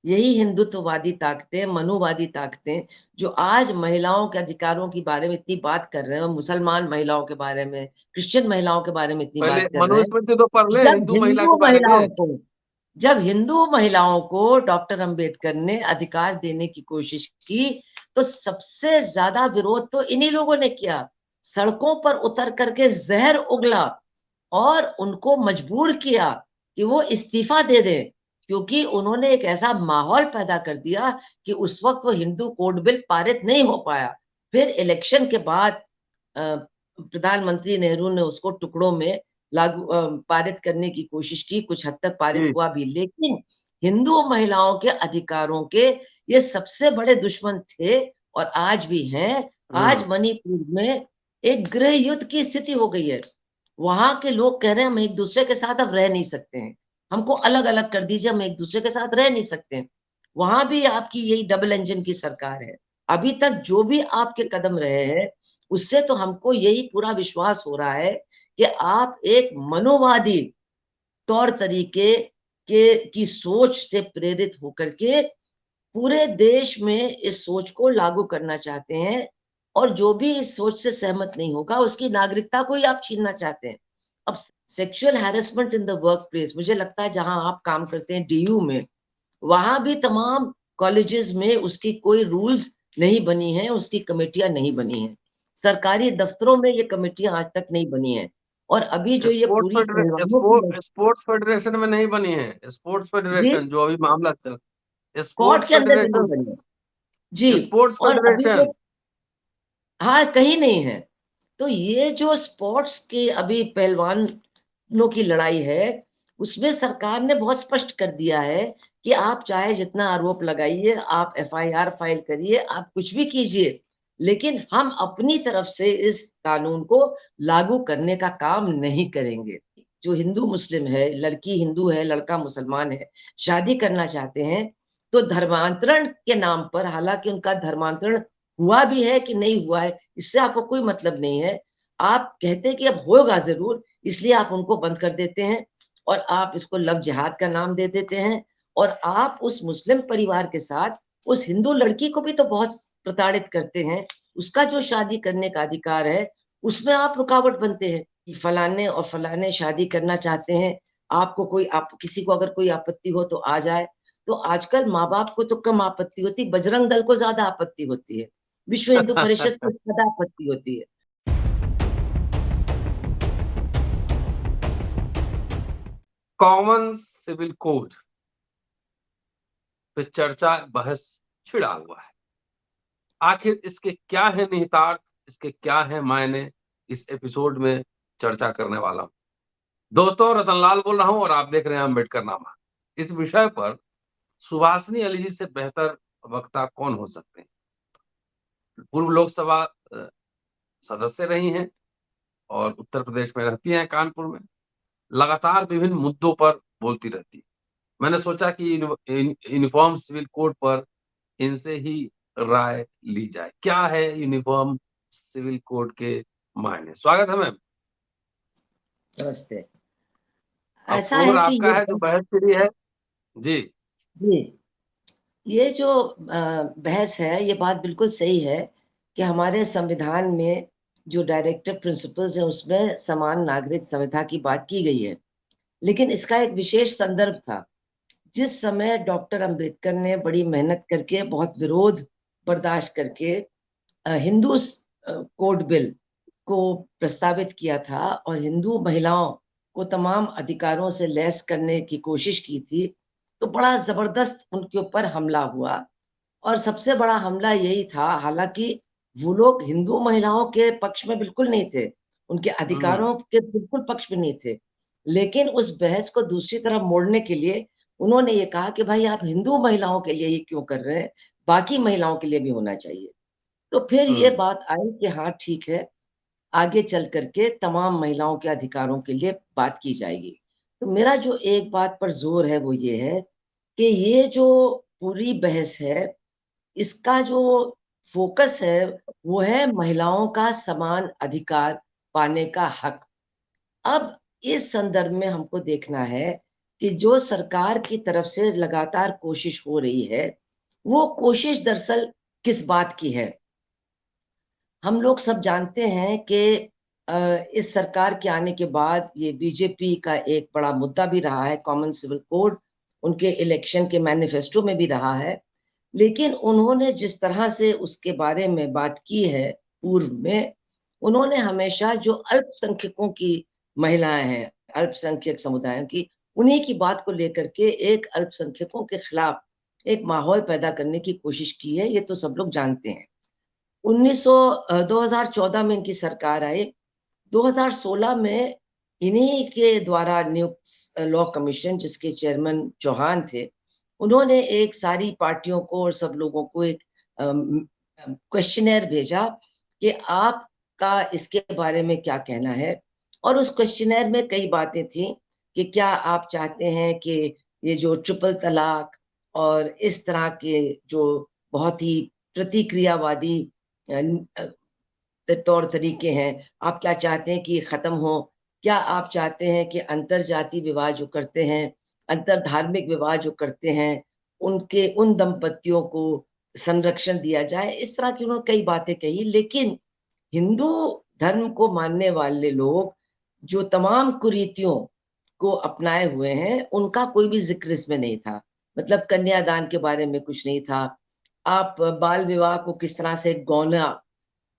यही हिंदुत्ववादी ताकतें, मनुवादी ताकतें जो आज महिलाओं के अधिकारों के बारे में इतनी बात कर रहे हैं, और मुसलमान महिलाओं के बारे में, क्रिश्चियन महिलाओं के बारे में इतनी पहले बात कर रहे हैं। मनुस्मृति तो पढ़ ले जब हिंदू महिला हिंदू के बारे में। महिलाओं को जब हिंदू महिलाओं को डॉक्टर अंबेडकर ने अधिकार देने की कोशिश की, तो सबसे ज्यादा विरोध तो इन्हीं लोगों ने किया। सड़कों पर उतर करके जहर उगला और उनको मजबूर किया कि वो इस्तीफा दे दें, क्योंकि उन्होंने एक ऐसा माहौल पैदा कर दिया कि उस वक्त वो हिंदू कोड बिल पारित नहीं हो पाया। फिर इलेक्शन के बाद प्रधानमंत्री नेहरू ने उसको टुकड़ों में पारित करने की कोशिश की, कुछ हद तक पारित जी हुआ भी, लेकिन हिंदू महिलाओं के अधिकारों के ये सबसे बड़े दुश्मन थे और आज भी हैं। आज मणिपुर में एक गृह युद्ध की स्थिति हो गई है। वहां के लोग कह रहे हैं हम एक दूसरे के साथ अब रह नहीं सकते हैं, हमको अलग अलग कर दीजिए, हम एक दूसरे के साथ रह नहीं सकते हैं। वहां भी आपकी यही डबल इंजन की सरकार है। अभी तक जो भी आपके कदम रहे हैं, उससे तो हमको यही पूरा विश्वास हो रहा है कि आप एक मनोवादी तौर तरीके के की सोच से प्रेरित होकर के पूरे देश में इस सोच को लागू करना चाहते हैं, और जो भी इस सोच से सहमत नहीं होगा उसकी नागरिकता को ही आप छीनना चाहते हैं। अब sexual harassment in the work place, मुझे लगता है जहां आप काम करते हैं डीयू में, वहां भी तमाम कॉलेजेस में उसकी कोई रूल्स नहीं बनी है, उसकी कमेटियां नहीं बनी है। सरकारी दफ्तरों में ये कमेटियां आज तक नहीं बनी है। और अभी जो ये पूरी पहलवानों की स्पोर्ट्स फेडरेशन में नहीं बनी है। स्पोर्ट्स जी फेडरेशन जो अभी मामला चल, कोर्ट स्पोर्ट्स के अंदर भी नहीं फेडरेशन, बनी है जी। स्पोर्ट्स और अभी फेडरेशन। जो हाँ कहीं नहीं है। तो ये जो स्पोर्ट्स की अभी पहलवानों की लड़ाई है, उसमें सरकार ने बहुत स्पष्ट कर दिया है कि आप चाहे जितना आरोप लगाइए, आप एफआईआर फाइल करिए, आप कुछ भी कीजिए, लेकिन हम अपनी तरफ से इस कानून को लागू करने का काम नहीं करेंगे। जो हिंदू मुस्लिम है, लड़की हिंदू है, लड़का मुसलमान है, शादी करना चाहते हैं, तो धर्मांतरण के नाम पर, हालांकि उनका धर्मांतरण हुआ भी है कि नहीं हुआ है, इससे आपको कोई मतलब नहीं है। आप कहते हैं कि अब होगा जरूर, इसलिए आप उनको बंद कर देते हैं और आप इसको लव जिहाद का नाम दे देते हैं। और आप उस मुस्लिम परिवार के साथ उस हिंदू लड़की को भी तो बहुत प्रताड़ित करते हैं। उसका जो शादी करने का अधिकार है, उसमें आप रुकावट बनते हैं कि फलाने और फलाने शादी करना चाहते हैं, आपको कोई आप किसी को अगर कोई आपत्ति हो तो आ जाए। तो आजकल माँ बाप को तो कम आपत्ति होती, बजरंग दल को ज्यादा आपत्ति होती है, विश्व हिंदू परिषद को ज्यादा आपत्ति होती है। कॉमन सिविल कोड पे चर्चा बहस छिड़ा हुआ है। आखिर इसके क्या है निहितार्थ, इसके क्या है मायने, इस एपिसोड में चर्चा करने वाला हूं। दोस्तों, रतनलाल बोल रहा हूं और आप देख रहे हैं अम्बेडकर नामा। इस विषय पर सुभाषिनी अली जी से बेहतर वक्ता कौन हो सकते हैं। पूर्व लोकसभा सदस्य रही हैं और उत्तर प्रदेश में रहती हैं, कानपुर में। लगातार विभिन्न मुद्दों पर बोलती रहती है। मैंने सोचा कि यूनिफॉर्म सिविल कोड पर इनसे ही राय ली जाए। क्या है यूनिफॉर्म सिविल कोड के मायने। स्वागत है मैम। नमस्ते। अब ऐसा फ्लोर है कि आपका है, जो बहस फ्री है। जी जी ये जो बहस है, ये बात बिल्कुल सही है कि हमारे संविधान में जो डायरेक्टिव प्रिंसिपल्स हैं उसमें समान नागरिक संहिता की बात की गई है। लेकिन इसका एक विशेष संदर्भ था, जिस समय डॉक्टर अंबेडकर ने बड़ी मेहनत करके, बहुत विरोध बर्दाश्त करके हिंदू कोड बिल को प्रस्तावित किया था और हिंदू महिलाओं को तमाम अधिकारों से लैस करने की कोशिश की थी। तो बड़ा जबरदस्त उनके ऊपर हमला हुआ, और सबसे बड़ा हमला यही था, हालांकि वो लोग हिंदू महिलाओं के पक्ष में बिल्कुल नहीं थे, उनके अधिकारों के बिल्कुल पक्ष में नहीं थे, लेकिन उस बहस को दूसरी तरफ मोड़ने के लिए उन्होंने ये कहा कि भाई आप हिंदू महिलाओं के लिए ही क्यों कर रहे हैं, बाकी महिलाओं के लिए भी होना चाहिए। तो फिर ये बात आई कि हाँ ठीक है, आगे चल करके तमाम महिलाओं के अधिकारों के लिए बात की जाएगी। तो मेरा जो एक बात पर जोर है वो ये है कि ये जो पूरी बहस है, इसका जो फोकस है वो है महिलाओं का समान अधिकार पाने का हक। अब इस संदर्भ में हमको देखना है कि जो सरकार की तरफ से लगातार कोशिश हो रही है, वो कोशिश दरअसल किस बात की है? हम लोग सब जानते हैं कि इस सरकार के आने के बाद ये बीजेपी का एक बड़ा मुद्दा भी रहा है, कॉमन सिविल कोड उनके इलेक्शन के मैनिफेस्टो में भी रहा है। लेकिन उन्होंने जिस तरह से उसके बारे में बात की है पूर्व में, उन्होंने हमेशा जो अल्पसंख्यकों की महिलाएं हैं, अल्पसंख्यक समुदायों की, उन्हीं की बात को लेकर के एक अल्पसंख्यकों के खिलाफ एक माहौल पैदा करने की कोशिश की है, ये तो सब लोग जानते हैं। 2014 में इनकी सरकार आई। 2016 में इन्हीं के द्वारा नियुक्त लॉ कमीशन, जिसके चेयरमैन चौहान थे, उन्होंने एक सारी पार्टियों को और सब लोगों को एक क्वेश्चनेयर भेजा कि आपका इसके बारे में क्या कहना है। और उस क्वेश्चनेयर में कई बातें थी कि क्या आप चाहते हैं कि ये जो ट्रिपल तलाक और इस तरह के जो बहुत ही प्रतिक्रियावादी तौर तरीके हैं, आप क्या चाहते हैं कि ये खत्म हो? क्या आप चाहते हैं कि अंतर जाति विवाह जो करते हैं, अंतर धार्मिक विवाह जो करते हैं, उनके उन दंपतियों को संरक्षण दिया जाए? इस तरह की उन्होंने कई बातें कही। लेकिन हिंदू धर्म को मानने वाले लोग जो तमाम कुरीतियों को अपनाए हुए हैं, उनका कोई भी जिक्र इसमें नहीं था। मतलब कन्यादान के बारे में कुछ नहीं था। आप बाल विवाह को किस तरह से गौना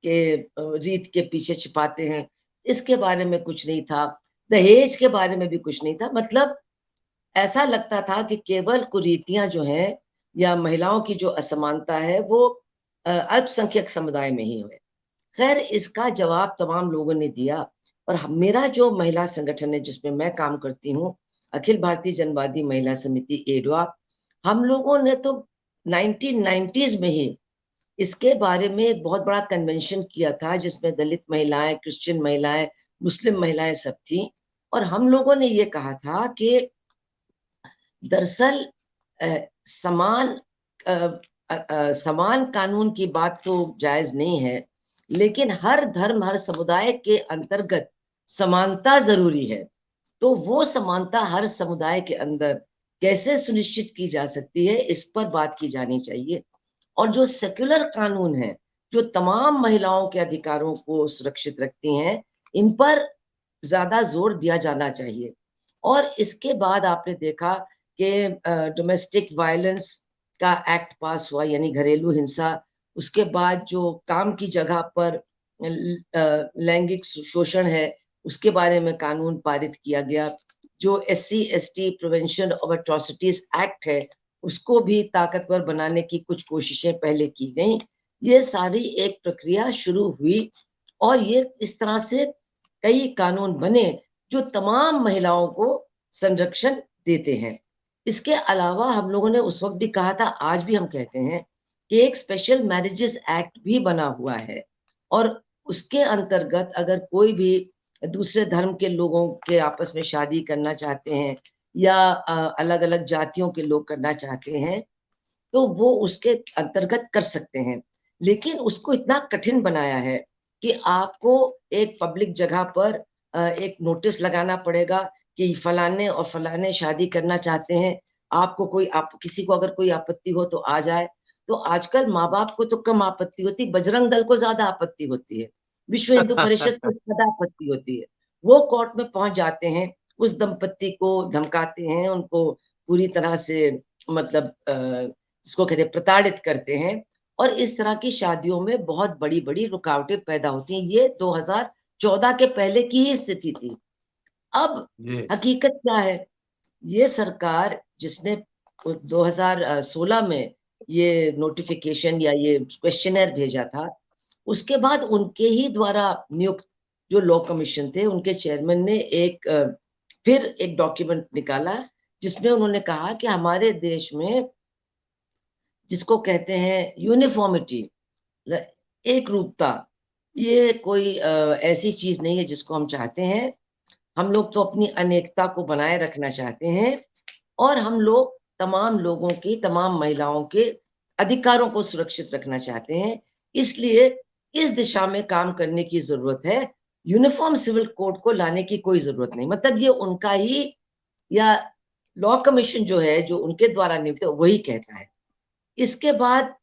के रीत के पीछे छिपाते हैं, इसके बारे में कुछ नहीं था। दहेज के बारे में भी कुछ नहीं था। मतलब ऐसा लगता था कि केवल कुरीतियां जो हैं या महिलाओं की जो असमानता है, वो अल्पसंख्यक समुदाय में ही है। खैर, इसका जवाब तमाम लोगों ने दिया। और मेरा जो महिला संगठन है जिसमें मैं काम करती हूँ, अखिल भारतीय जनवादी महिला समिति एडवा, हम लोगों ने तो 1990s में ही इसके बारे में एक बहुत बड़ा कन्वेंशन किया था, जिसमें दलित महिलाएं, क्रिश्चियन महिलाएं, मुस्लिम महिलाएं सब थी। और हम लोगों ने ये कहा था कि दरअसल समान समान कानून की बात तो जायज नहीं है, लेकिन हर धर्म, हर समुदाय के अंतर्गत समानता जरूरी है। तो वो समानता हर समुदाय के अंदर कैसे सुनिश्चित की जा सकती है, इस पर बात की जानी चाहिए। और जो सेक्युलर कानून है, जो तमाम महिलाओं के अधिकारों को सुरक्षित रखती हैं, इन पर ज्यादा जोर दिया जाना चाहिए। और इसके बाद आपने देखा कि डोमेस्टिक वायलेंस का एक्ट पास हुआ, यानी घरेलू हिंसा। उसके बाद जो काम की जगह पर लैंगिक शोषण है, उसके बारे में कानून पारित किया गया। जो SC/ST prevention of atrocities act है, उसको भी ताकतवर बनाने की कुछ कोशिशें पहले की गई। ये सारी एक प्रक्रिया शुरू हुई और ये इस तरह से कई कानून बने जो तमाम महिलाओं को संरक्षण देते हैं। इसके अलावा हम लोगों ने उस वक्त भी कहा था, आज भी हम कहते हैं कि एक स्पेशल मैरिजेस एक्ट भी बना हुआ है। और उसके अंतर्गत अगर कोई भी दूसरे धर्म के लोगों के आपस में शादी करना चाहते हैं या अलग अलग जातियों के लोग करना चाहते हैं, तो वो उसके अंतर्गत कर सकते हैं। लेकिन उसको इतना कठिन बनाया है कि आपको एक पब्लिक जगह पर एक नोटिस लगाना पड़ेगा कि फलाने और फलाने शादी करना चाहते हैं। आपको कोई किसी को अगर कोई आपत्ति हो तो आ जाए। तो आजकल माँ बाप को तो कम आपत्ति होती, बजरंग दल को ज्यादा आपत्ति होती है, विश्व हिंदू परिषद को ज्यादा आपत्ति होती है। वो कोर्ट में पहुंच जाते हैं, उस दंपत्ति को धमकाते हैं, उनको पूरी तरह से मतलब जिसको कहते हैं प्रताड़ित करते हैं। और इस तरह की शादियों में बहुत बड़ी बड़ी रुकावटें पैदा होती हैं। ये 2014 के पहले की ही स्थिति थी। अब हकीकत क्या है? ये सरकार जिसने 2016 में ये नोटिफिकेशन या ये क्वेश्चनर भेजा था, उसके बाद उनके ही द्वारा नियुक्त जो लॉ कमीशन थे, उनके चेयरमैन ने फिर एक डॉक्यूमेंट निकाला, जिसमें उन्होंने कहा कि हमारे देश में जिसको कहते हैं यूनिफॉर्मिटी, एक रूपता, ये कोई ऐसी चीज नहीं है जिसको हम चाहते हैं। हम लोग तो अपनी अनेकता को बनाए रखना चाहते हैं और हम लोग तमाम लोगों की, तमाम महिलाओं के अधिकारों को सुरक्षित रखना चाहते हैं। इसलिए इस दिशा में काम करने की जरूरत है। यूनिफॉर्म सिविल कोड को लाने की कोई जरूरत नहीं। मतलब ये उनका ही या लॉ कमीशन जो है, जो उनके द्वारा नियुक्त है, वही कहता है। इसके बाद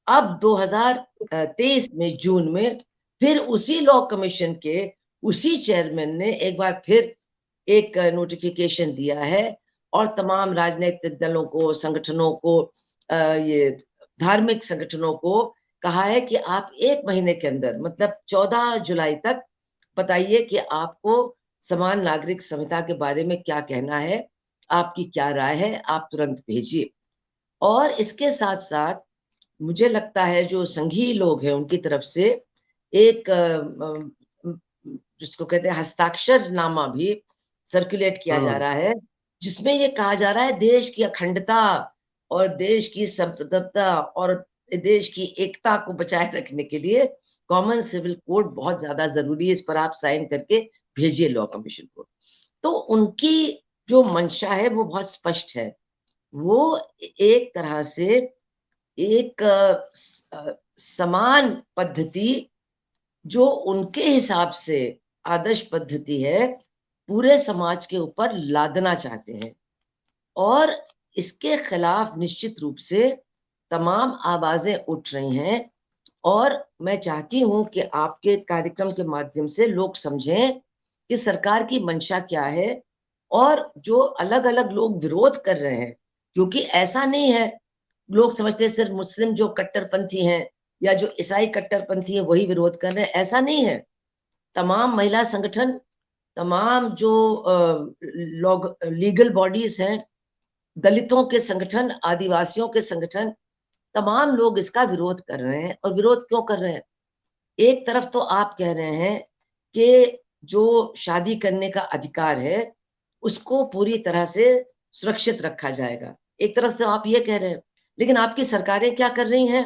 अब 2023 में जून में फिर उसी लॉ कमीशन के उसी चेयरमैन ने एक बार फिर एक नोटिफिकेशन दिया है और तमाम राजनीतिक दलों को, संगठनों को, ये धार्मिक संगठनों को कहा है कि आप 1 महीने के अंदर, मतलब 14 जुलाई तक बताइए कि आपको समान नागरिक संहिता के बारे में क्या कहना है, आपकी क्या राय है, आप तुरंत भेजिए। और इसके साथ-साथ मुझे लगता है जो संघीय लोग हैं उनकी तरफ से एक जिसको कहते हैं हस्ताक्षरनामा भी सर्कुलेट किया जा रहा है, जिसमें ये कहा जा रहा है देश की अखंडता और देश की संप्रभुता और देश की एकता को बचाए रखने के लिए कॉमन सिविल कोड बहुत ज्यादा जरूरी है। इस पर आप साइन करके भेजिए लॉ कमीशन को। तो उनकी जो मंशा है वो बहुत स्पष्ट है। वो एक तरह से एक समान पद्धति जो उनके हिसाब से आदर्श पद्धति है, पूरे समाज के ऊपर लादना चाहते हैं। और इसके खिलाफ निश्चित रूप से तमाम आवाजें उठ रही हैं। और मैं चाहती हूं कि आपके कार्यक्रम के माध्यम से लोग समझें कि सरकार की मंशा क्या है और जो अलग-अलग लोग विरोध कर रहे हैं, क्योंकि ऐसा नहीं है लोग समझते हैं सिर्फ मुस्लिम जो कट्टरपंथी हैं या जो ईसाई कट्टरपंथी है वही विरोध कर रहे हैं, ऐसा नहीं है। तमाम महिला संगठन, तमाम जो लोग लीगल बॉडीज हैं, दलितों के संगठन, आदिवासियों के संगठन, तमाम लोग इसका विरोध कर रहे हैं। और विरोध क्यों कर रहे हैं? एक तरफ तो आप कह रहे हैं कि जो शादी करने का अधिकार है उसको पूरी तरह से सुरक्षित रखा जाएगा, एक तरफ से आप ये कह रहे हैं। लेकिन आपकी सरकारें क्या कर रही हैं?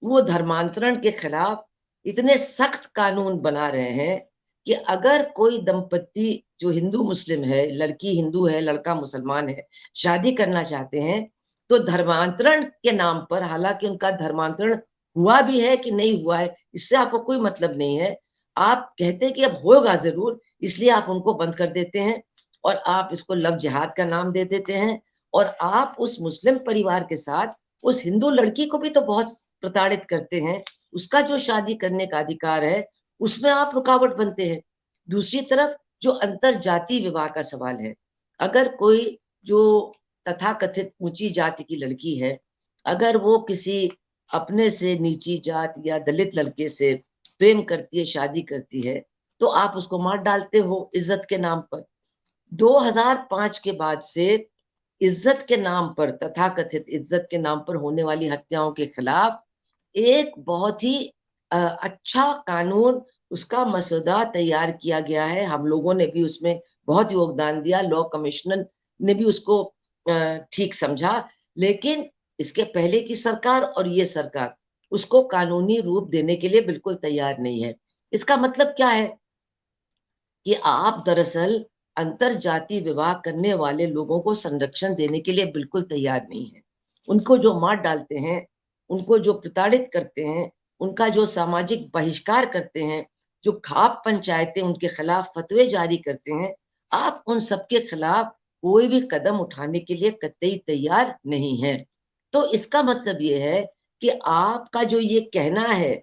वो धर्मांतरण के खिलाफ इतने सख्त कानून बना रहे हैं कि अगर कोई दंपत्ति जो हिंदू मुस्लिम है, लड़की हिंदू है, लड़का मुसलमान है, शादी करना चाहते हैं, तो धर्मांतरण के नाम पर, हालांकि उनका धर्मांतरण हुआ भी है कि नहीं हुआ है इससे आपको कोई मतलब नहीं है, आप कहते हैं कि अब होगा जरूर, इसलिए आप उनको बंद कर देते हैं और आप इसको लव जिहाद का नाम दे देते हैं। और आप उस मुस्लिम परिवार के साथ उस हिंदू लड़की को भी तो बहुत प्रताड़ित करते हैं, उसका जो शादी करने का अधिकार है उसमें आप रुकावट बनते हैं। दूसरी तरफ जो अंतर जाति विवाह का सवाल है, अगर कोई जो तथाकथित ऊंची जाति की लड़की है, अगर वो किसी अपने से नीची जात या दलित लड़के से प्रेम करती है, शादी करती है, तो आप उसको मार डालते हो इज्जत के नाम पर। 2005 के बाद से इज्जत के नाम पर, तथाकथित इज्जत के नाम पर होने वाली हत्याओं के खिलाफ एक बहुत ही अच्छा कानून, उसका मसौदा तैयार किया गया है। हम लोगों ने भी उसमें बहुत योगदान दिया, लॉ कमिश्नर ने भी उसको ठीक समझा। लेकिन इसके पहले की सरकार और ये सरकार उसको कानूनी रूप देने के लिए बिल्कुल तैयार नहीं है। इसका मतलब क्या है कि आप दरअसल अंतर जाति विवाह करने वाले लोगों को संरक्षण देने के लिए बिल्कुल तैयार नहीं है। उनको जो मार डालते हैं, उनको जो प्रताड़ित करते हैं, उनका जो सामाजिक बहिष्कार करते हैं, जो खाप पंचायतें उनके खिलाफ फतवे जारी करते हैं, आप उन सबके खिलाफ कोई भी कदम उठाने के लिए कतई तैयार नहीं है। तो इसका मतलब ये है कि आपका जो ये कहना है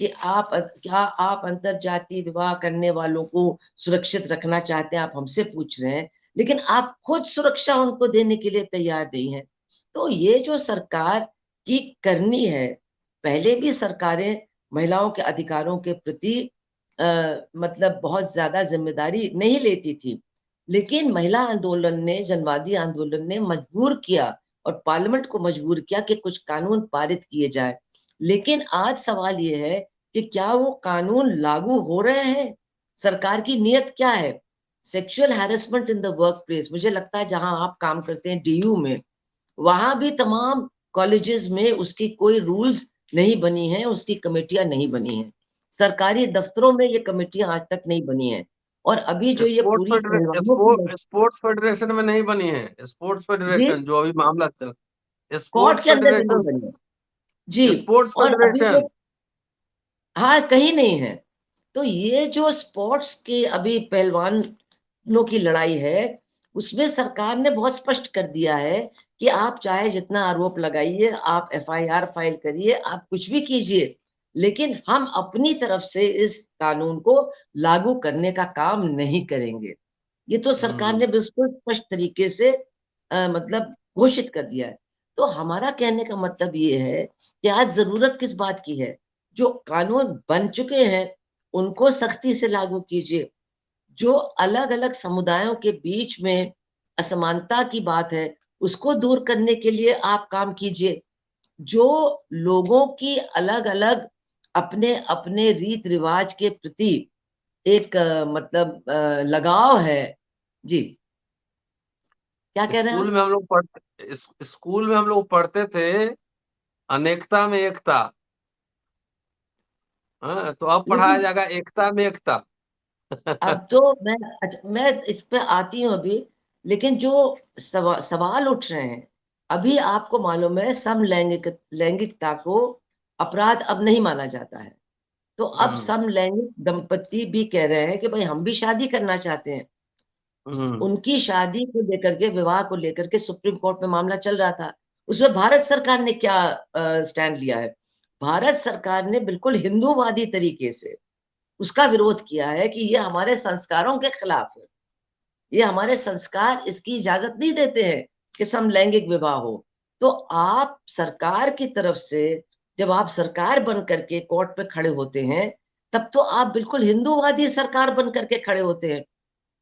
कि क्या आप अंतर जाति विवाह करने वालों को सुरक्षित रखना चाहते हैं, आप हमसे पूछ रहे हैं, लेकिन आप खुद सुरक्षा उनको देने के लिए तैयार नहीं है। तो ये जो सरकार की करनी है, पहले भी सरकारें महिलाओं के अधिकारों के प्रति मतलब बहुत ज्यादा जिम्मेदारी नहीं लेती थी, लेकिन महिला आंदोलन ने, जनवादी आंदोलन ने मजबूर किया और पार्लियामेंट को मजबूर किया कि कुछ कानून पारित किए जाए। लेकिन आज सवाल ये है कि क्या वो कानून लागू हो रहे हैं? सरकार की नीयत क्या है? Sexual harassment in the work place, मुझे लगता है जहां आप काम करते हैं डीयू में, वहां भी तमाम कॉलेजेस में उसकी कोई रूल्स नहीं बनी है, उसकी कमेटियां नहीं बनी है। सरकारी दफ्तरों में ये कमेटियां आज तक नहीं बनी है। और अभी जो ये पूरी पहलवानों की स्पोर्ट्स फेडरेशन में नहीं बनी है। स्पोर्ट्स जी फेडरेशन जो अभी मामला चल, कोर्ट स्पोर्ट्स के अंदर भी नहीं फेडरेशन, बनी है जी। स्पोर्ट्स और अभी जो, फेडरेशन हाँ, कहीं नहीं है। तो ये जो स्पोर्ट्स की अभी पहलवानों की लड़ाई है, उसमें सरकार ने बहुत स्पष्ट कर दिया है कि आप चाहे जितना आरोप लगाइए, आप एफआईआर फाइल करिए, आप कुछ भी कीजिए, लेकिन हम अपनी तरफ से इस कानून को लागू करने का काम नहीं करेंगे। ये तो सरकार ने बिल्कुल स्पष्ट तरीके से मतलब घोषित कर दिया है। तो हमारा कहने का मतलब ये है कि आज जरूरत किस बात की है? जो कानून बन चुके हैं उनको सख्ती से लागू कीजिए। जो अलग अलग समुदायों के बीच में असमानता की बात है उसको दूर करने के लिए आप काम कीजिए। जो लोगों की अलग अलग अपने अपने रीत रिवाज के प्रति एक मतलब लगाव है। जी, क्या कह रहे हैं स्कूल आप? में हम लोग पढ़ते स्कूल में हम लोग पढ़ते थे, अनेकता में एकता। हाँ, तो अब पढ़ाया लेकिन जाएगा एकता में एकता। अब तो मैं इस पे आती हूँ अभी। लेकिन जो सवाल उठ रहे हैं, अभी आपको मालूम है लैंगिकता को अपराध अब नहीं माना जाता है। तो अब हम्म समलैंगिक दंपति भी कह रहे हैं कि भाई हम भी शादी करना चाहते हैं। हम्म उनकी शादी को लेकर के, विवाह को लेकर के सुप्रीम कोर्ट में मामला चल रहा था। उसमें भारत सरकार ने क्या स्टैंड लिया है? भारत सरकार ने बिल्कुल हिंदूवादी तरीके से उसका विरोध किया है कि ये हमारे संस्कारों के खिलाफ है। ये हमारे संस्कार इसकी इजाजत नहीं देते हैं कि समलैंगिक विवाह हो। तो आप सरकार की तरफ से जब आप सरकार बन करके कोर्ट पे खड़े होते हैं, तब तो आप बिल्कुल हिंदूवादी सरकार बन करके खड़े होते हैं।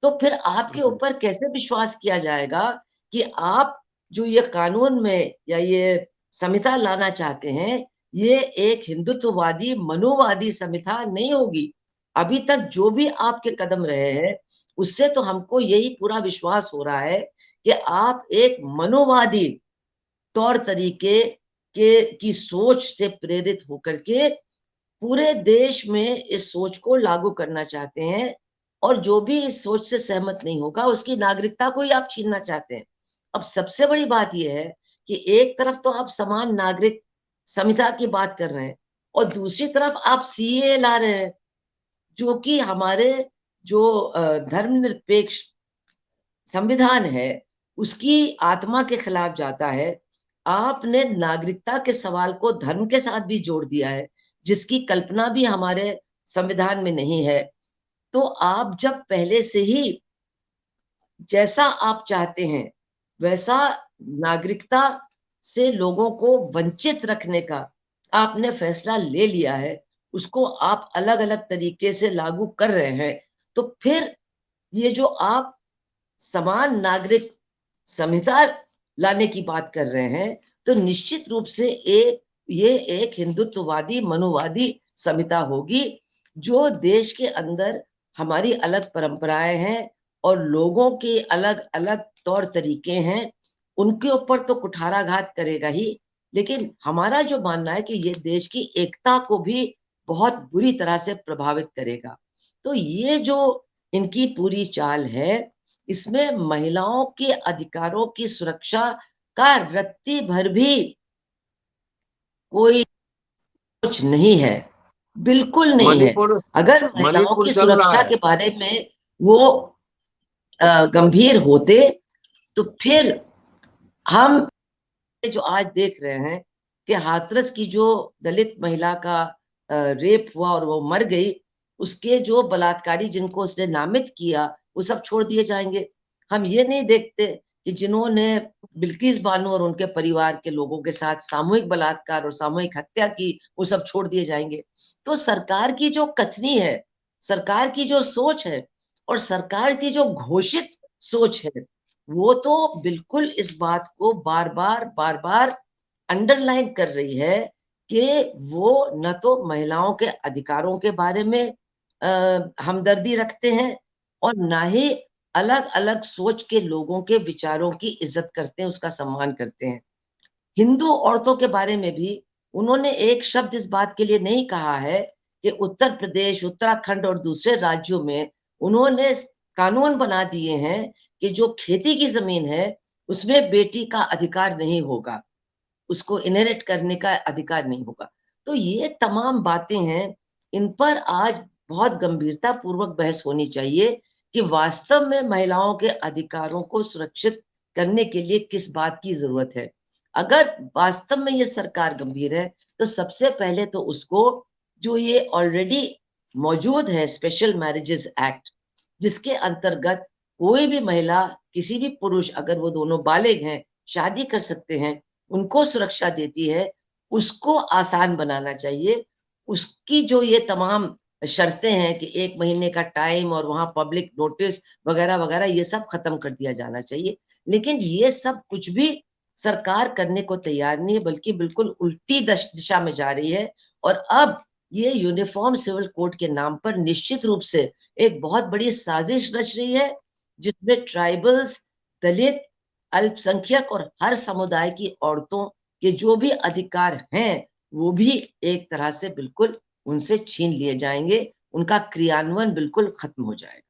तो फिर आपके हम्म ऊपर कैसे विश्वास किया जाएगा कि आप जो ये कानून में या ये संहिता लाना चाहते हैं, ये एक हिंदुत्ववादी मनुवादी संहिता नहीं होगी। अभी तक जो भी आपके कदम रहे हैं उससे तो हमको यही पूरा विश्वास हो रहा है कि आप एक मनुवादी तौर तरीके के की सोच से प्रेरित होकर के पूरे देश में इस सोच को लागू करना चाहते हैं। और जो भी इस सोच से सहमत नहीं होगा उसकी नागरिकता को ही आप छीनना चाहते हैं। अब सबसे बड़ी बात यह है कि एक तरफ तो आप समान नागरिक संहिता की बात कर रहे हैं और दूसरी तरफ आप सीए ला रहे हैं, जो कि हमारे जो धर्मनिरपेक्ष संविधान है उसकी आत्मा के खिलाफ जाता है। आपने नागरिकता के सवाल को धर्म के साथ भी जोड़ दिया है, जिसकी कल्पना भी हमारे संविधान में नहीं है। तो आप जब पहले से ही जैसा आप चाहते हैं वैसा नागरिकता से लोगों को वंचित रखने का आपने फैसला ले लिया है, उसको आप अलग अलग तरीके से लागू कर रहे हैं। तो फिर ये जो आप समान नागरिक संहिता लाने की बात कर रहे हैं, तो निश्चित रूप से ये एक हिंदुत्ववादी मनुवादी संहिता होगी, जो देश के अंदर हमारी अलग परंपराएं हैं और लोगों के अलग अलग तौर तरीके हैं, उनके ऊपर तो कुठाराघात करेगा ही। लेकिन हमारा जो मानना है कि ये देश की एकता को भी बहुत बुरी तरह से प्रभावित करेगा। तो ये जो इनकी पूरी चाल है, इसमें महिलाओं के अधिकारों की सुरक्षा का रत्ती भर भी कोई कुछ नहीं है, बिल्कुल नहीं है। मणिपुर अगर महिलाओं मणिपुर की चल रहा सुरक्षा है। के बारे में वो गंभीर होते तो फिर हम जो आज देख रहे हैं कि हाथरस की जो दलित महिला का रेप हुआ और वो मर गई, उसके जो बलात्कारी जिनको उसने नामित किया वो सब छोड़ दिए जाएंगे। हम ये नहीं देखते कि जिन्होंने बिल्किस बानो और उनके परिवार के लोगों के साथ सामूहिक बलात्कार और सामूहिक हत्या की, वो सब छोड़ दिए जाएंगे। तो सरकार की जो कथनी है, सरकार की जो सोच है और सरकार की जो घोषित सोच है, वो तो बिल्कुल इस बात को बार बार अंडरलाइन कर रही है कि वो न तो महिलाओं के अधिकारों के बारे में हमदर्दी रखते हैं और ना ही अलग अलग सोच के लोगों के विचारों की इज्जत करते हैं, उसका सम्मान करते हैं। हिंदू औरतों के बारे में भी उन्होंने एक शब्द इस बात के लिए नहीं कहा है कि उत्तर प्रदेश, उत्तराखंड और दूसरे राज्यों में उन्होंने कानून बना दिए हैं कि जो खेती की जमीन है उसमें बेटी का अधिकार नहीं होगा, उसको इनहेरिट करने का अधिकार नहीं होगा। तो ये तमाम बातें हैं, इन पर आज बहुत गंभीरता पूर्वक बहस होनी चाहिए कि वास्तव में महिलाओं के अधिकारों को सुरक्षित करने के लिए किस बात की जरूरत है। अगर वास्तव में ये सरकार गंभीर है तो सबसे पहले तो उसको जो ये ऑलरेडी मौजूद है स्पेशल मैरिजेस एक्ट, जिसके अंतर्गत कोई भी महिला किसी भी पुरुष अगर वो दोनों बालिग हैं शादी कर सकते हैं, उनको सुरक्षा देती है, उसको आसान बनाना चाहिए। उसकी जो ये तमाम शर्तें हैं कि 1 महीने का टाइम और वहां पब्लिक नोटिस वगैरह वगैरह, ये सब खत्म कर दिया जाना चाहिए। लेकिन ये सब कुछ भी सरकार करने को तैयार नहीं है, बल्कि बिल्कुल उल्टी दिशा में जा रही है। और अब ये यूनिफॉर्म सिविल कोड के नाम पर निश्चित रूप से एक बहुत बड़ी साजिश रच रही है, जिसमें ट्राइबल्स, दलित, अल्पसंख्यक और हर समुदाय की औरतों के जो भी अधिकार हैं वो भी एक तरह से बिल्कुल उनसे छीन लिए जाएंगे, उनका क्रियान्वयन बिल्कुल खत्म हो जाएगा।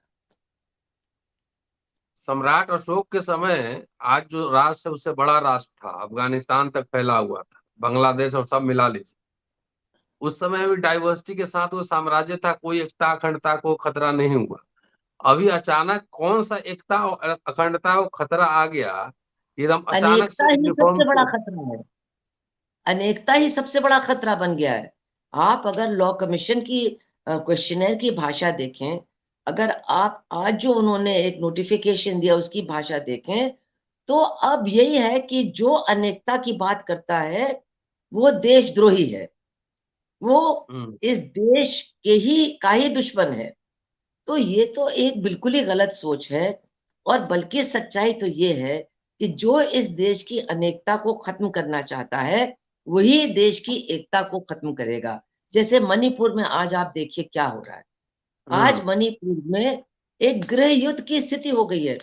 सम्राट अशोक के समय आज जो राष्ट्र है उससे बड़ा राष्ट्र था, अफगानिस्तान तक फैला हुआ था, बांग्लादेश और सब मिला लीजिए। उस समय भी डाइवर्सिटी के साथ वो साम्राज्य था, कोई एकता अखंडता को खतरा नहीं हुआ। अभी अचानक कौन सा एकता और अखंडता को खतरा आ गया, एकदम अचानक अनेकता से ही यूनिफॉर्म सबसे बड़ा से। खतरा है। अनेकता ही सबसे बड़ा खतरा बन गया है। आप अगर लॉ कमीशन की क्वेश्चनर की भाषा देखें, अगर आप आज जो उन्होंने एक नोटिफिकेशन दिया उसकी भाषा देखें, तो अब यही है कि जो अनेकता की बात करता है वो देशद्रोही है, वो हम्म। इस देश के ही का ही दुश्मन है। तो ये तो एक बिल्कुल ही गलत सोच है। और बल्कि सच्चाई तो ये है कि जो इस देश की अनेकता को खत्म करना चाहता है वही देश की एकता को खत्म करेगा। जैसे मणिपुर में आज आप देखिए क्या हो रहा है। आज हम्म। मणिपुर में एक गृह युद्ध की स्थिति हो गई है।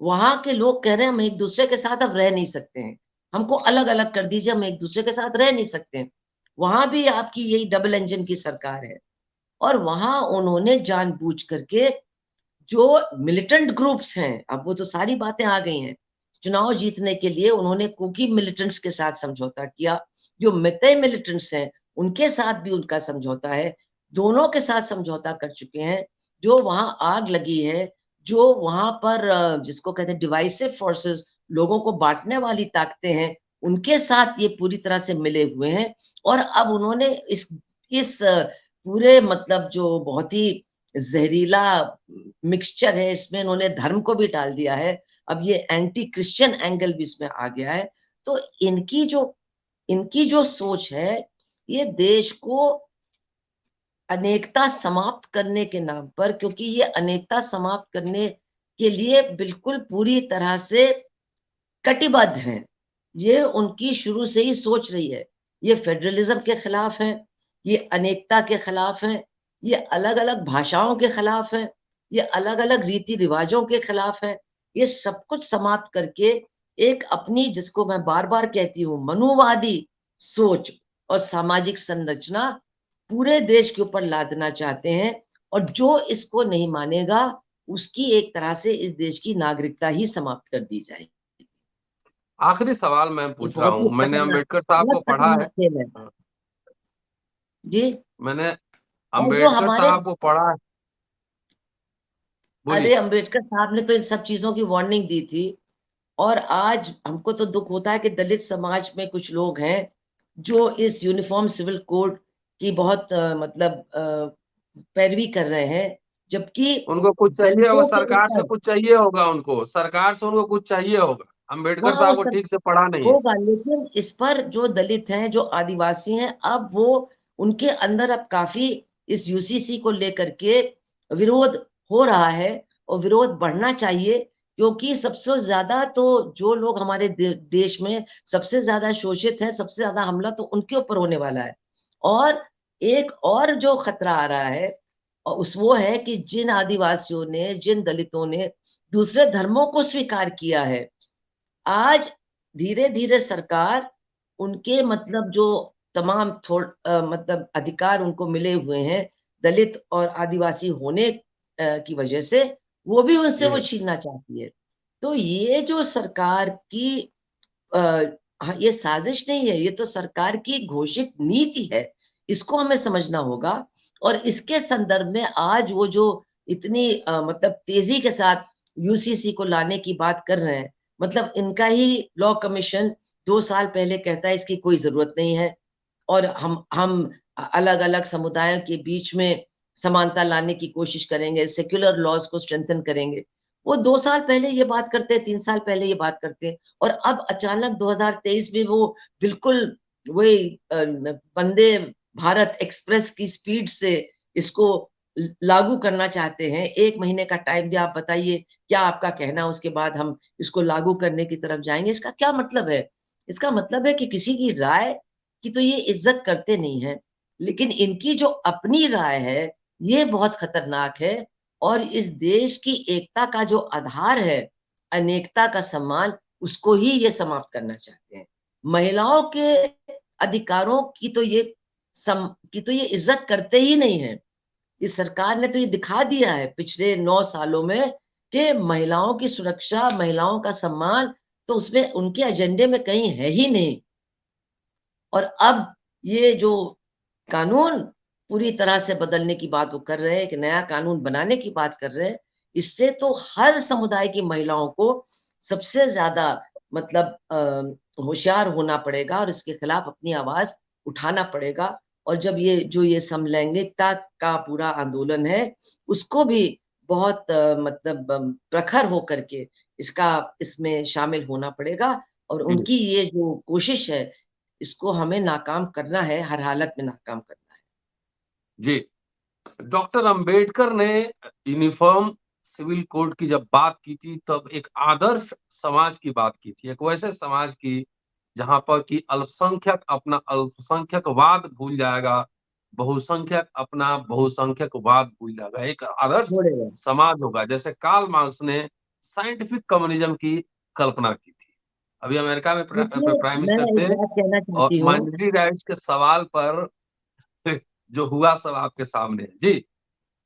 वहां के लोग कह रहे हैं हम एक दूसरे के साथ अब रह नहीं सकते हैं, हमको अलग अलग कर दीजिए, हम एक दूसरे के साथ रह नहीं सकते हैं। वहां भी आपकी यही डबल इंजन की सरकार है। और वहां उन्होंने जानबूझ करके जो मिलिटेंट ग्रुप्स हैं, अब वो तो सारी बातें आ गई हैं, चुनाव जीतने के लिए उन्होंने कुकी मिलिटेंट्स के साथ समझौता किया, जो मितई मिलिटेंट्स हैं उनके साथ भी उनका समझौता है, दोनों के साथ समझौता कर चुके हैं। जो वहां आग लगी है, जो वहां पर जिसको कहते हैं डिवाइसिव फोर्सेस, लोगों को बांटने वाली ताकतें हैं, उनके साथ ये पूरी तरह से मिले हुए हैं। और अब उन्होंने इस पूरे मतलब जो बहुत ही जहरीला मिक्सचर है, इसमें इन्होंने धर्म को भी डाल दिया है। अब ये एंटी क्रिश्चियन एंगल भी इसमें आ गया है। तो इनकी जो सोच है, ये देश को अनेकता समाप्त करने के नाम पर, क्योंकि ये अनेकता समाप्त करने के लिए बिल्कुल पूरी तरह से कटिबद्ध हैं। ये उनकी शुरू से ही सोच रही है। ये फेडरलिज्म के खिलाफ है, ये अनेकता के खिलाफ है, ये अलग अलग भाषाओं के खिलाफ है, ये अलग अलग रीति रिवाजों के खिलाफ है। ये सब कुछ समाप्त करके एक अपनी, जिसको मैं बार बार कहती हूँ, मनुवादी सोच और सामाजिक संरचना पूरे देश के ऊपर लादना चाहते हैं। और जो इसको नहीं मानेगा उसकी एक तरह से इस देश की नागरिकता ही समाप्त कर दी जाएगी। आखिरी सवाल मैं ये पूछ रहा बहुत ही हूँ, मैंने खतरनाक, अम्बेडकर साहब को बहुत पढ़ा खतरनाक है। खेल है जी। मैंने और जो अम्बेडकर हमारे, साहब को पढ़ा है। अरे बोलिए। अंबेडकर साहब ने तो इन सब चीजों की वार्निंग दी थी। और आज हमको तो दुख होता है कि दलित समाज में कुछ लोग हैं जो इस यूनिफॉर्म सिविल कोड की बहुत मतलब पैरवी कर रहे हैं, जबकि उनको कुछ चाहिए होगा, दलितों के सरकार से ऊपर, कुछ चाहिए होगा, उनको सरकार से उनको कुछ चाहिए होगा। अम्बेडकर हाँ वो साहब को सब ठीक से पढ़ा नहीं है। होगा, लेकिन इस पर जो दलित हैं, जो आदिवासी हैं, अब वो उनके अंदर अब काफी इस यूसीसी को लेकर के विरोध हो रहा है। और विरोध बढ़ना चाहिए, क्योंकि सबसे ज्यादा तो जो लोग हमारे देश में सबसे ज्यादा शोषित हैं, सबसे ज्यादा हमला तो उनके ऊपर होने वाला है। और एक और जो खतरा आ रहा है, और उस वो है कि जिन आदिवासियों ने, जिन दलितों ने दूसरे धर्मों को स्वीकार किया है, आज धीरे धीरे सरकार उनके मतलब जो तमाम मतलब अधिकार उनको मिले हुए हैं दलित और आदिवासी होने की वजह से, वो भी उनसे वो जी। छीनना चाहती है। तो ये जो सरकार की आ, हाँ, ये साजिश नहीं है, ये तो सरकार की घोषित नीति है। इसको हमें समझना होगा। और इसके संदर्भ में आज वो जो इतनी मतलब तेजी के साथ यूसीसी को लाने की बात कर रहे हैं, मतलब इनका ही लॉ कमीशन 2 साल पहले कहता है इसकी कोई जरूरत नहीं है, और हम अलग अलग समुदायों के बीच में समानता लाने की कोशिश करेंगे, सेक्युलर लॉज को स्ट्रेंथन करेंगे। वो 2 साल पहले ये बात करते हैं, 3 साल पहले ये बात करते हैं, और अब अचानक 2023 में वो बिल्कुल वही वंदे भारत एक्सप्रेस की स्पीड से इसको लागू करना चाहते हैं। 1 महीने का टाइम दिया, आप बताइए क्या आपका कहना, उसके बाद हम इसको लागू करने की तरफ जाएंगे। इसका क्या मतलब है? इसका मतलब है कि किसी की राय की तो ये इज्जत करते नहीं है, लेकिन इनकी जो अपनी राय है ये बहुत खतरनाक है, और इस देश की एकता का जो आधार है, अनेकता का सम्मान, उसको ही ये समाप्त करना चाहते हैं। महिलाओं के अधिकारों की तो ये इज्जत करते ही नहीं है। इस सरकार ने तो ये दिखा दिया है पिछले 9 सालों में कि महिलाओं की सुरक्षा, महिलाओं का सम्मान तो उसमें उनके एजेंडे में कहीं है ही नहीं। और अब ये जो कानून पूरी तरह से बदलने की बात वो कर रहे हैं, एक नया कानून बनाने की बात कर रहे हैं, इससे तो हर समुदाय की महिलाओं को सबसे ज्यादा मतलब होशियार होना पड़ेगा और इसके खिलाफ अपनी आवाज उठाना पड़ेगा। और जब ये समलैंगिकता का पूरा आंदोलन है, उसको भी बहुत मतलब प्रखर होकर के इसमें शामिल होना पड़ेगा। और जी उनकी ये जो कोशिश है, इसको हमें नाकाम करना है, हर हालत में नाकाम करना है। जी। डॉक्टर अंबेडकर ने यूनिफॉर्म सिविल कोड की जब बात की थी तब एक आदर्श समाज की बात की थी, एक वैसे समाज की जहां पर कि अल्पसंख्यक अपना अल्पसंख्यकवाद भूल जाएगा, बहुसंख्यक अपना बहुसंख्यकवाद भूल जाएगा, एक आदर्श छोड़ेगा। समाज होगा जैसे कार्ल मार्क्स ने साइंटिफिक कम्युनिज्म की कल्पना की थी। अभी अमेरिका में देखिए, प्राइम मैं मिनिस्टर एक थे बात कहना और चाहती हूँ। माइनॉरिटी राइट्स के सवाल पर जो हुआ सब आपके सामने है। जी।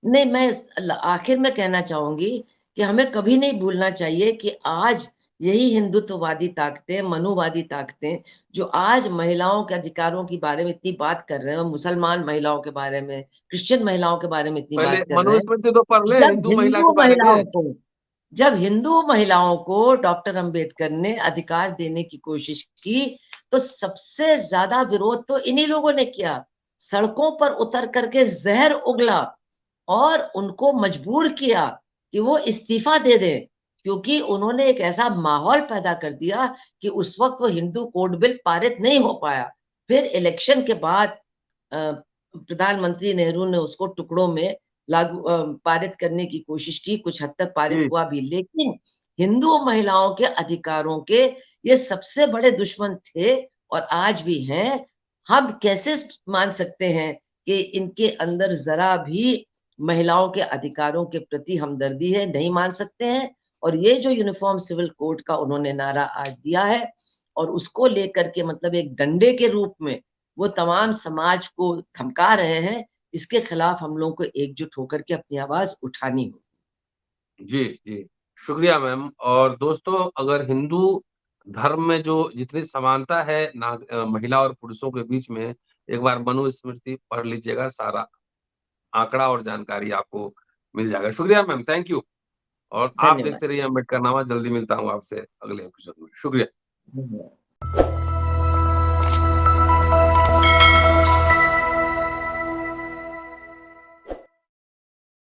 नहीं, मैं आखिर में कहना चाहूंगी कि हमें कभी नहीं भूलना चाहिए कि आज यही हिंदुत्ववादी ताकतें, मनुवादी ताकतें, जो आज महिलाओं के अधिकारों के बारे में इतनी बात कर रहे हैं, और मुसलमान महिलाओं के बारे में, क्रिश्चियन महिलाओं के बारे में इतनी पहले बात कर रहे हैं, मनुस्मृति तो पढ़ ले जब हिंदू महिला हिंदू के बारे में। महिलाओं को जब हिंदू महिलाओं को डॉक्टर अंबेडकर ने अधिकार देने की कोशिश की, तो सबसे ज्यादा विरोध तो इन्हीं लोगों ने किया। सड़कों पर उतर करके जहर उगला और उनको मजबूर किया कि वो इस्तीफा दे दें, क्योंकि उन्होंने एक ऐसा माहौल पैदा कर दिया कि उस वक्त वो हिंदू कोड बिल पारित नहीं हो पाया। फिर इलेक्शन के बाद प्रधानमंत्री नेहरू ने उसको टुकड़ों में पारित करने की कोशिश की, कुछ हद तक पारित जी हुआ भी, लेकिन हिंदू महिलाओं के अधिकारों के ये सबसे बड़े दुश्मन थे और आज भी हैं। हम कैसे मान सकते हैं कि इनके अंदर जरा भी महिलाओं के अधिकारों के प्रति हमदर्दी है? नहीं मान सकते हैं। और ये जो यूनिफॉर्म सिविल कोड का उन्होंने नारा आज दिया है, और उसको लेकर के मतलब एक डंडे के रूप में वो तमाम समाज को धमका रहे हैं, इसके खिलाफ हम लोगों को एकजुट होकर के अपनी आवाज उठानी होगी। जी जी। शुक्रिया मैम। और दोस्तों, अगर हिंदू धर्म में जो जितनी समानता है महिला और पुरुषों के बीच में, एक बार मनुस्मृति पढ़ लीजिएगा, सारा आंकड़ा और जानकारी आपको मिल जाएगा। शुक्रिया मैम, थैंक यू। और आप धन्यवाद। देखते रहिए अम्बेडकर नामा। जल्दी मिलता हूँ आपसे अगले एपिसोड में। शुक्रिया। धन्यवाद।